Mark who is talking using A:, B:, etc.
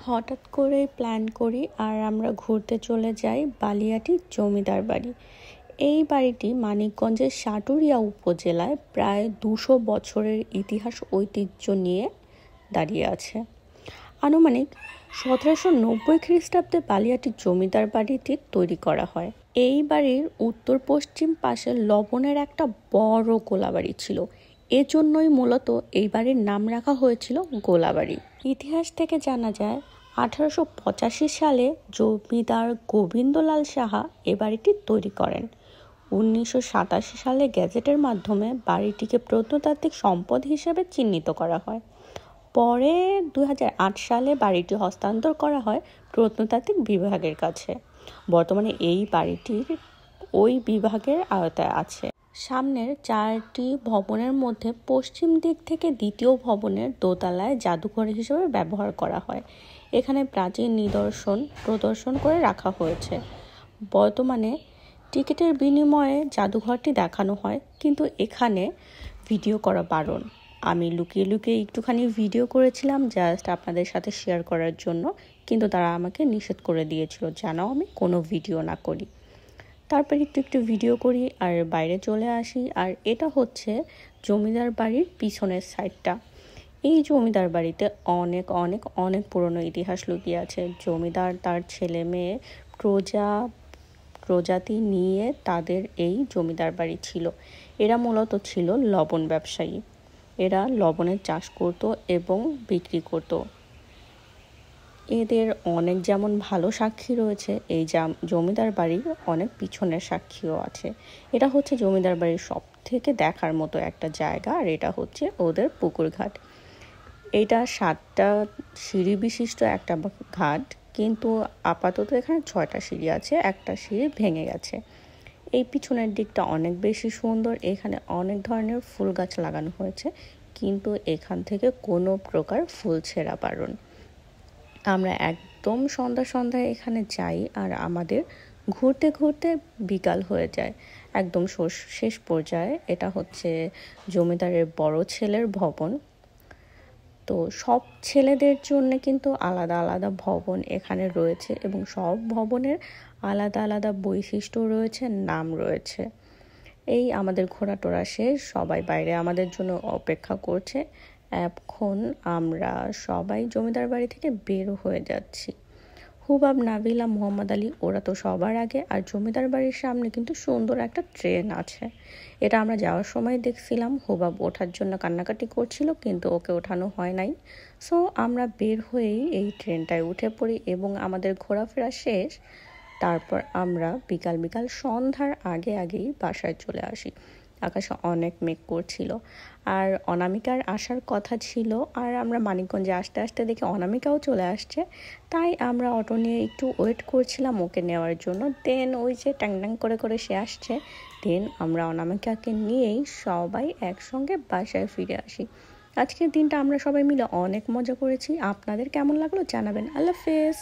A: হঠাৎ করেই প্ল্যান করি আর আমরা ঘুরতে চলে যাই বালিয়াটি জমিদার বাড়ি। এই বাড়িটি মানিকগঞ্জের সাটুরিয়া উপজেলায় প্রায় 200 বছরের ইতিহাস ঐতিহ্য নিয়ে দাঁড়িয়ে আছে। আনুমানিক 1790 খ্রিস্টাব্দে বালিয়াটি জমিদার বাড়িটি তৈরি করা হয়। এই বাড়ির উত্তর পশ্চিম পাশে লবণের একটা বড় গোলাবাড়ি ছিল। এজন্যই মূলত এই বাড়ির নাম রাখা হয়েছিল গোলাবাড়ি। ইতিহাস থেকে জানা যায় 1885 সালে জমিদার গোবিন্দলাল সাহা এ বাড়িটি তৈরি করেন। 1987 সালে গেজেটের মাধ্যমে বাড়িটিকে প্রত্নতাত্ত্বিক সম্পদ হিসেবে চিহ্নিত করা হয়। পরে 2008 সালে বাড়িটি হস্তান্তর করা হয় প্রত্নতাত্ত্বিক বিভাগের কাছে। বর্তমানে এই বাড়িটির ওই বিভাগের আওতায় আছে। সামনের 4টি ভবনের মধ্যে পশ্চিম দিক থেকে দ্বিতীয় ভবনের দোতলায় জাদুঘর হিসেবে ব্যবহার করা হয়। এখানে প্রাচীন নিদর্শন প্রদর্শন করে রাখা হয়েছে। বর্তমানে টিকিটের বিনিময়ে জাদুঘরটি দেখানো হয়, কিন্তু এখানে ভিডিও করা বারণ। আমি লুকিয়ে লুকিয়ে একটুখানি ভিডিও করেছিলাম জাস্ট আপনাদের সাথে শেয়ার করার জন্য, কিন্তু তারা আমাকে নিষেধ করে দিয়েছিল যেন আমি কোনো ভিডিও না করি। তারপর একটু ভিডিও করি আর বাইরে চলে আসি। আর এটা হচ্ছে জমিদার বাড়ির পিছনের সাইডটা। এই জমিদার বাড়িতে অনেক অনেক অনেক পুরনো ইতিহাস লুকিয়ে আছে। জমিদার তার ছেলে মেয়ে প্রজাতি নিয়ে তাদের এই জমিদার বাড়ি ছিল। এরা মূলত ছিল লবণ ব্যবসায়ী। এরা লবণের চাষ করত এবং বিক্রি করত। এদের অনেক যেমন ভালো সাক্ষী রয়েছে, এই জমিদার বাড়ির অনেক পিছনের সাক্ষীও আছে। এটা হচ্ছে জমিদার বাড়ির সব থেকে দেখার মতো একটা জায়গা। আর এটা হচ্ছে ওদের পুকুর ঘাট। এটা 7টা সিঁড়ি বিশিষ্ট একটা ঘাট, কিন্তু আপাতত এখানে 6টা সিঁড়ি আছে, একটা সিঁড়ি ভেঙে গেছে। এই পিছনের দিকটা অনেক বেশি সুন্দর। এখানে অনেক ধরনের ফুল গাছ লাগানো হয়েছে, কিন্তু এখান থেকে কোনো প্রকার ফুল ছেঁড়া বারণ। আমরা একদম সন্ধ্যায় এখানে যাই আর আমাদের ঘুরতে ঘুরতে বিকাল হয়ে যায়। একদম শেষ পর্যায়ে এটা হচ্ছে জমিদারের বড় ছেলের ভবন। তো সব ছেলেদের জন্য কিন্তু আলাদা আলাদা ভবন এখানে রয়েছে এবং সব ভবনের আলাদা আলাদা বৈশিষ্ট্য রয়েছে, নাম রয়েছে। এই আমাদের ঘোরাটোরা শেষ, সবাই বাইরে আমাদের জন্য অপেক্ষা করছে। এখন আমরা সবাই জমিদার বাড়ি থেকে বের হয়ে যাচ্ছি। হুবাব, নাবিলা, মোহাম্মদ আলী ওরা তো সবার আগে। আর জমিদার বাড়ির সামনে কিন্তু সুন্দর একটা ট্রেন আছে। এটা আমরা যাওয়ার সময় দেখছিলাম। হুবাব ওঠার জন্য কান্নাকাটি করছিল, কিন্তু ওকে ওঠানো হয় নাই। সো আমরা বের হয়েই এই ট্রেনটায় উঠে পড়ি এবং আমাদের ঘোরাফেরা শেষ। তারপর আমরা বিকাল সন্ধ্যার আগেই বাসায় চলে আসি। আকাশে অনেক মেঘ করছিল আর অনামিকার আসার কথা ছিল। আর আমরা মানিকগঞ্জে আসতে দেখি অনামিকাও চলে আসছে। তাই আমরা অটো নিয়ে একটু ওয়েট করছিলাম ওকে নেওয়ার জন্য। দেন ওই যে ট্যাং করে সে আসছে। দেন আমরা অনামিকাকে নিয়েই সবাই একসঙ্গে বাসায় ফিরে আসি। আজকের দিনটা আমরা সবাই মিলে অনেক মজা করেছি। আপনাদের কেমন লাগলো জানাবেন। আল্লাহ হাফেজ।